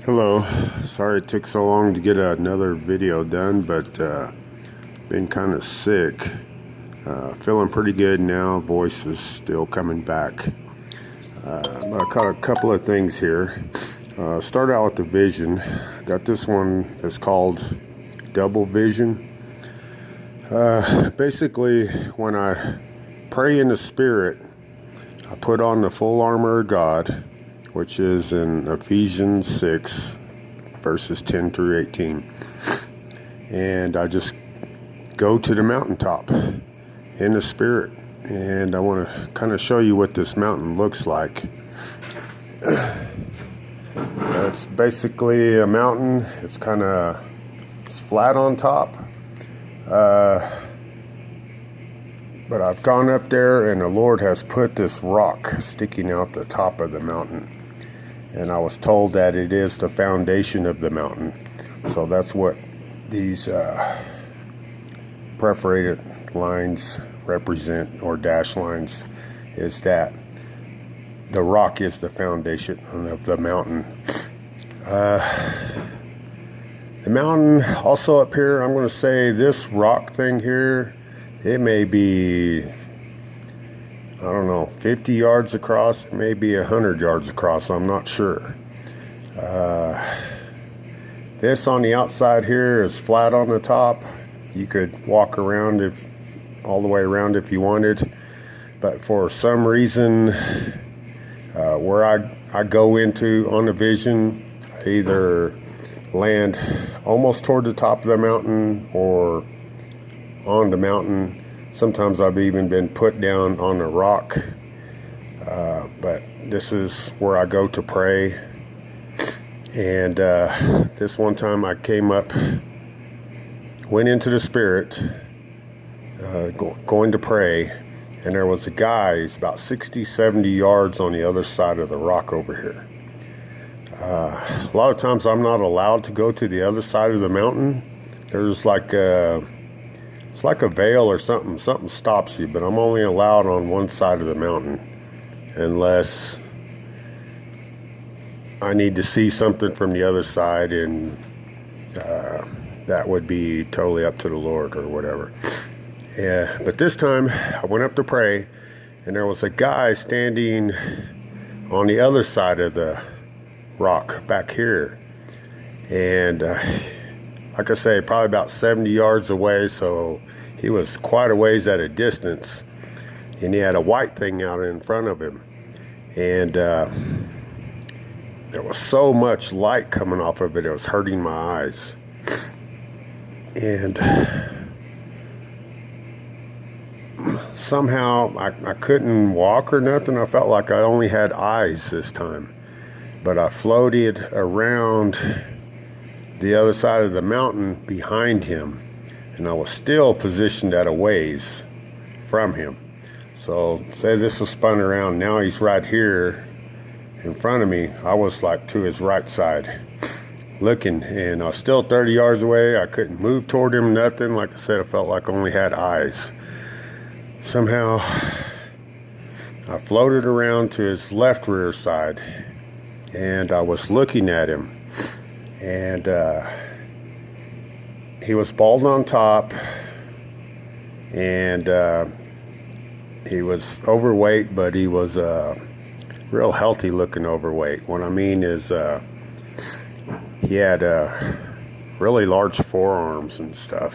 Hello, sorry it took so long to get another video done, but been kind of sick. Feeling pretty good now, voice is still coming back. I caught a couple of things here. Start out with the vision. Got this one that's called double vision. Basically, when I pray in the spirit, I put on the full armor of God, which is in Ephesians 6, verses 10 through 18. And I just go to the mountaintop in the spirit. And I want to kind of show you what this mountain looks like. It's basically a mountain. It's flat on top. But I've gone up there and the Lord has put this rock sticking out the top of the mountain. And I was told that it is the foundation of the mountain. So that's what these perforated lines represent, or dash lines, is that the rock is the foundation of the mountain. The mountain also up here, I'm going to say this rock thing here, it may be, I don't know, 50 yards across, it may be 100 yards across, I'm not sure. This on the outside here is flat on the top. You could walk around all the way around if you wanted, but for some reason, where I go into on the vision, I either land almost toward the top of the mountain or on the mountain. Sometimes I've even been put down on a rock, but this is where I go to pray. And this one time I came up, went into the spirit, going to pray, and there was a guy, he's about 60, 70 yards on the other side of the rock over here. A lot of times I'm not allowed to go to the other side of the mountain. There's it's like a veil or something stops you, but I'm only allowed on one side of the mountain unless I need to see something from the other side, and that would be totally up to the Lord or whatever. Yeah, but this time I went up to pray, and there was a guy standing on the other side of the rock back here, and like I say, probably about 70 yards away, so he was quite a ways at a distance, and he had a white thing out in front of him, and there was so much light coming off of it, it was hurting my eyes. And somehow I couldn't walk or nothing. I felt like I only had eyes this time, but I floated around the other side of the mountain behind him, and I was still positioned at a ways from him. So say this was spun around, now he's right here in front of me. I was like to his right side looking, and I was still 30 yards away. I couldn't move toward him, nothing. Like I said, I felt like I only had eyes. Somehow I floated around to his left rear side, and I was looking at him, and he was bald on top, and he was overweight, but he was real healthy looking overweight. What I mean is he had really large forearms and stuff,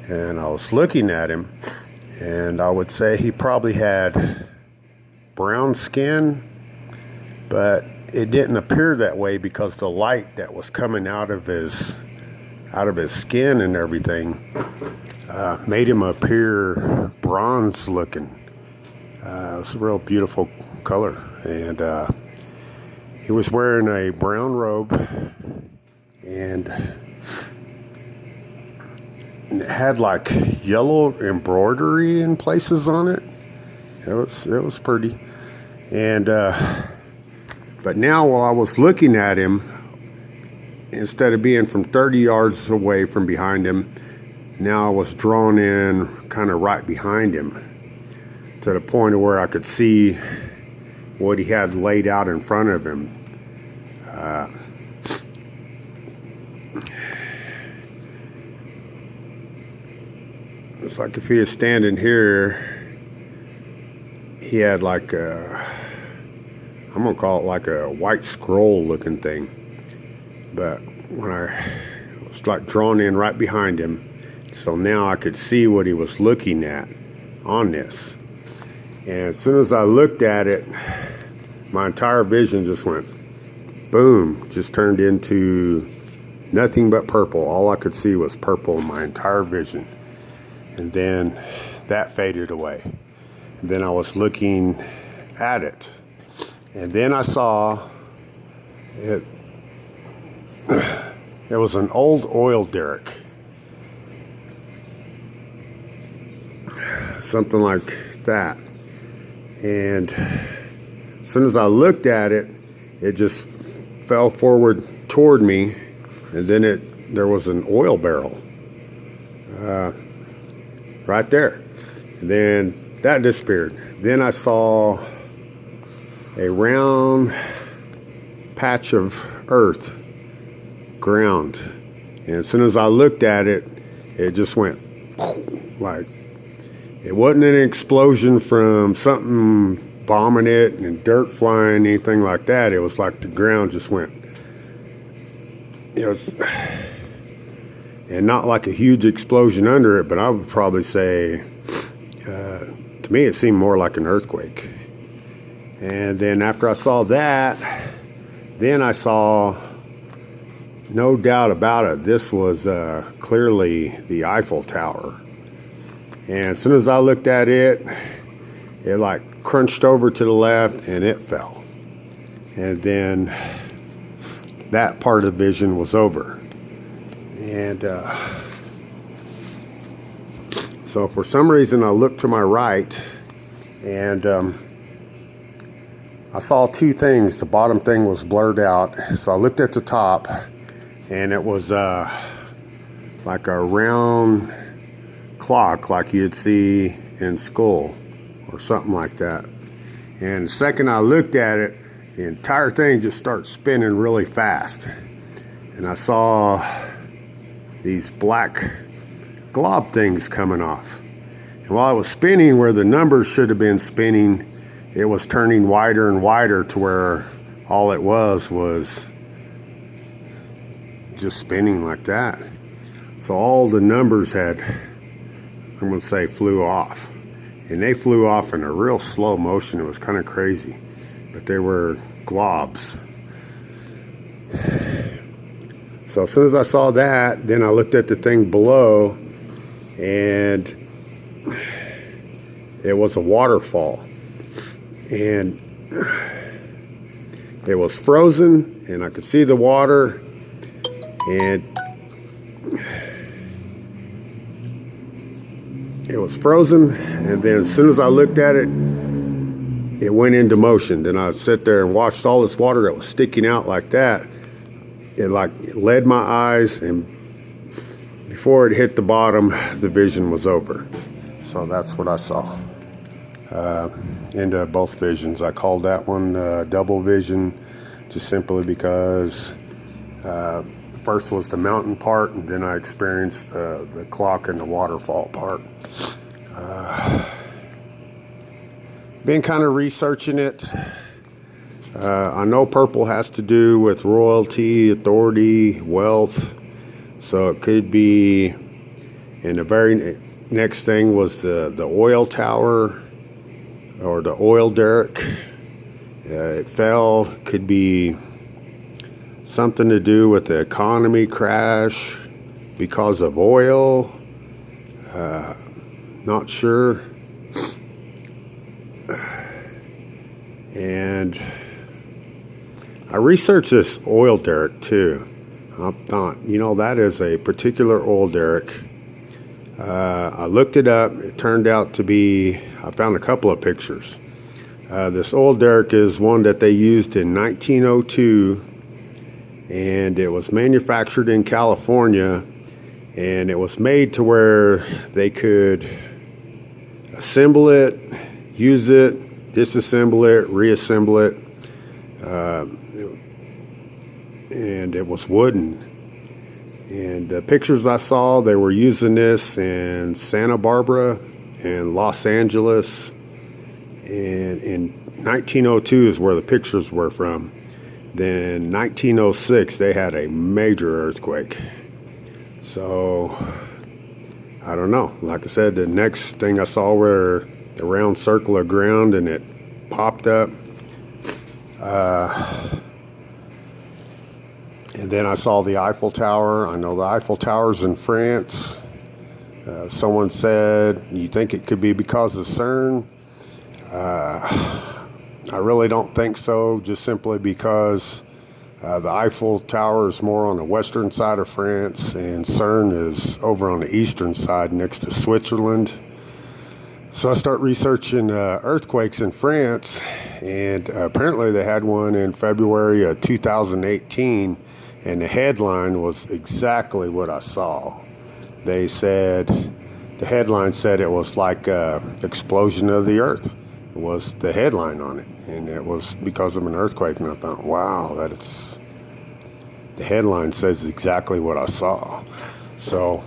and I was looking at him, and I would say he probably had brown skin, but it didn't appear that way because the light that was coming out of his skin and everything made him appear bronze looking. It was a real beautiful color, and he was wearing a brown robe, and it had like yellow embroidery in places on it. It was pretty. And but now while I was looking at him, instead of being from 30 yards away from behind him, now I was drawn in kind of right behind him to the point of where I could see what he had laid out in front of him. It's like if he is standing here, he had like a, I'm gonna call it like a white scroll looking thing. But when I was like drawn in right behind him, so now I could see what he was looking at on this. And as soon as I looked at it, my entire vision just went boom, just turned into nothing but purple. All I could see was purple in my entire vision. And then that faded away. And then I was looking at it. And then I saw it. There was an old oil derrick. Something like that. And as soon as I looked at it, it just fell forward toward me. And then there was an oil barrel. Right there. And then that disappeared. Then I saw a round patch of earth, ground. And as soon as I looked at it, it just went like, it wasn't an explosion from something bombing it and dirt flying, anything like that. It was like the ground just went. It was, and not like a huge explosion under it, but I would probably say, to me, it seemed more like an earthquake. And then after I saw that, then I saw, no doubt about it, this was clearly the Eiffel Tower. And as soon as I looked at it, it like crunched over to the left and it fell. And then that part of the vision was over. And so for some reason I looked to my right and I saw two things. The bottom thing was blurred out. So I looked at the top and it was like a round clock like you'd see in school or something like that. And the second I looked at it, the entire thing just started spinning really fast. And I saw these black glob things coming off. And while it was spinning where the numbers should have been spinning, it was turning wider and wider to where all it was just spinning like that. So all the numbers had, I'm going to say, flew off. And they flew off in a real slow motion. It was kind of crazy. But they were globs. So as soon as I saw that, then I looked at the thing below, and it was a waterfall. And it was frozen, and I could see the water, and it was frozen, and then as soon as I looked at it, it went into motion. Then I'd sit there and watched all this water that was sticking out like that. It led my eyes, and before it hit the bottom, the vision was over. So that's what I saw. Into both visions. I called that one double vision, just simply because first was the mountain part, and then I experienced the clock and the waterfall part. Been kind of researching it. I know purple has to do with royalty, authority, wealth. So it could be, and the very next thing was the oil tower or the oil derrick. It fell, could be something to do with the economy crash because of oil. Not sure. And I researched this oil derrick too. I thought, that is a particular oil derrick. I looked it up. It turned out to be, I found a couple of pictures. This oil derrick is one that they used in 1902, and it was manufactured in California, and it was made to where they could assemble it, use it, disassemble it, reassemble it. And it was wooden. And the pictures I saw, they were using this in Santa Barbara and Los Angeles. And in 1902 is where the pictures were from. Then 1906, they had a major earthquake. So, I don't know. Like I said, the next thing I saw were the round circle of ground and it popped up. And then I saw the Eiffel Tower. I know the Eiffel Tower's in France. Someone said, you think it could be because of CERN? I really don't think so, just simply because the Eiffel Tower is more on the western side of France and CERN is over on the eastern side next to Switzerland. So I start researching earthquakes in France, and apparently they had one in February of 2018, and the headline was exactly what I saw. They said, the headline said it was like explosion of the earth. It was the headline on it, and it was because of an earthquake. And I thought, wow, the headline says exactly what I saw. So,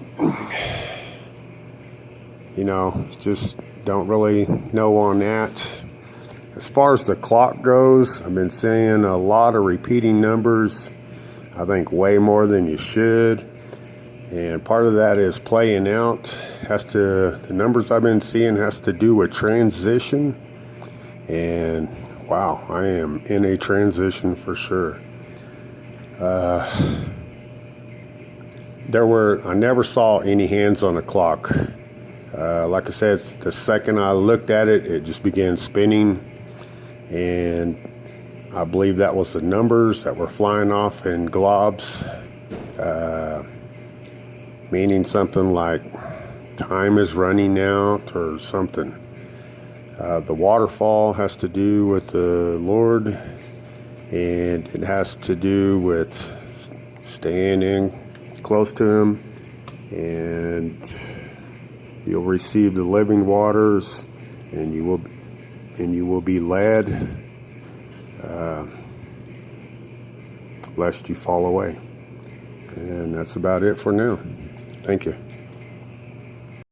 just don't really know on that. As far as the clock goes, I've been seeing a lot of repeating numbers. I think way more than you should. And part of that is playing out. The numbers I've been seeing has to do with transition. And wow, I am in a transition for sure. I never saw any hands on the clock. Like I said, the second I looked at it, it just began spinning. And I believe that was the numbers that were flying off in globs. Meaning something like time is running out or something. The waterfall has to do with the Lord, and it has to do with staying in close to Him, and you'll receive the living waters, and you will be led, lest you fall away. And that's about it for now. Thank you.